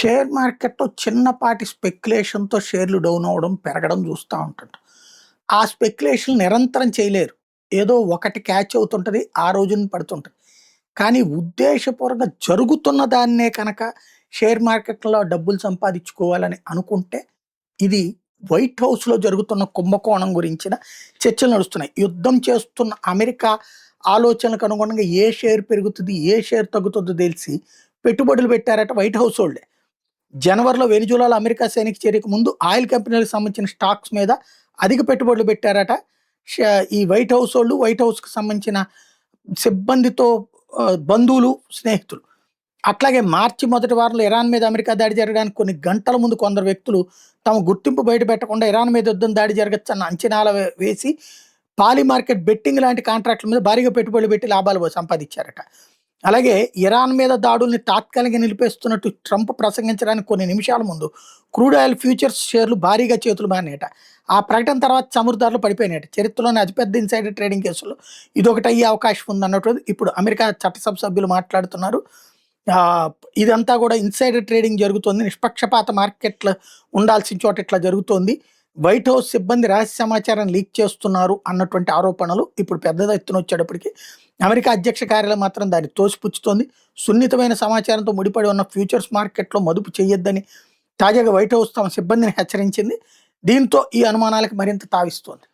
Share మార్కెట్‌లో చిన్నపాటి స్పెక్యులేషన్‌తో షేర్లు డౌన్ అవ్వడం, పెరగడం చూస్తా ఉంటుంటాం. ఆ స్పెక్యులేషన్ నిరంతరం చేయలేరు. ఏదో ఒకటి క్యాచ్ అవుతుంటది. ఆ రోజున పడుతుంటది. కానీ ఉద్దేశపూర్వకంగా జరుగుతున్న దాన్నే కనుక షేర్ మార్కెట్‌లో డబ్బులు సంపాదించుకోవాలని అనుకుంటే, ఇది వైట్ హౌస్‌లో జరుగుతున్న కుంభకోణం గురించిన చర్చలు నడుస్తున్నాయి. యుద్ధం చేస్తున్న అమెరికా ఆలోచనలకు అనుగుణంగా ఏ షేర్ పెరుగుతది, ఏ షేర్ తగ్గుతుందో తెలిసి పెట్టుబడులు పెట్టారట వైట్ హౌసోళ్ళే. జనవరిలో వెనిజులాలో అమెరికా సైనిక చర్యకు ముందు ఆయిల్ కంపెనీలకు సంబంధించిన స్టాక్స్ మీద అధిక పెట్టుబడులు పెట్టారట. ష ఈ వైట్ హౌసోళ్ళు, వైట్ హౌస్‌కి సంబంధించిన సిబ్బందితో బంధువులు, స్నేహితులు. అట్లాగే మార్చి మొదటి వారంలో ఇరాన్ మీద అమెరికా దాడి జరగడానికి కొన్ని గంటల ముందు కొందరు వ్యక్తులు తమ గుర్తింపు బయటపెట్టకుండా ఇరాన్ మీద యుద్ధం దాడి జరగొచ్చన్న అంచనాలు వేసి పాలీ మార్కెట్ బెట్టింగ్ లాంటి కాంట్రాక్ట్‌ల మీద భారీగా పెట్టుబడులు పెట్టి లాభాలు సంపాదించారట. అలాగే ఇరాన్ మీద దాడుల్ని తాత్కాలికంగా నిలిపేస్తున్నట్టు ట్రంప్ ప్రసంగించడానికి కొన్ని నిమిషాల ముందు క్రూడ్ ఆయిల్ ఫ్యూచర్స్ షేర్లు భారీగా చేతులు మారినాయట. ఆ ప్రకటన తర్వాత చమురు ధరలు పడిపోయినాయట. చరిత్రలోనే అతిపెద్ద ఇన్సైడర్ ట్రేడింగ్ కేసులో ఇదొకటి అయ్యే అవకాశం ఉందన్నట్టు ఇప్పుడు అమెరికా చట్టసభ సభ్యులు మాట్లాడుతున్నారు. ఆహ్, ఇదంతా కూడా ఇన్సైడర్ ట్రేడింగ్ జరుగుతోంది. నిష్పక్షపాత మార్కెట్‌లు ఉండాల్సిన చోట ఇట్లా జరుగుతోంది. వైట్ హౌస్ సిబ్బంది రహస్య సమాచారాన్ని లీక్ చేస్తున్నారు అన్నటువంటి ఆరోపణలు ఇప్పుడు పెద్ద ఎత్తున వచ్చేటప్పటికి అమెరికా అధ్యక్ష కార్యాలయం మాత్రం దాన్ని తోసిపుచ్చుతోంది. సున్నితమైన సమాచారంతో ముడిపడి ఉన్న ఫ్యూచర్స్ మార్కెట్‌లో మదుపు చేయొద్దని తాజాగా వైట్ హౌస్ తమ సిబ్బందిని హెచ్చరించింది. దీంతో ఈ అనుమానాలకు మరింత తావిస్తోంది.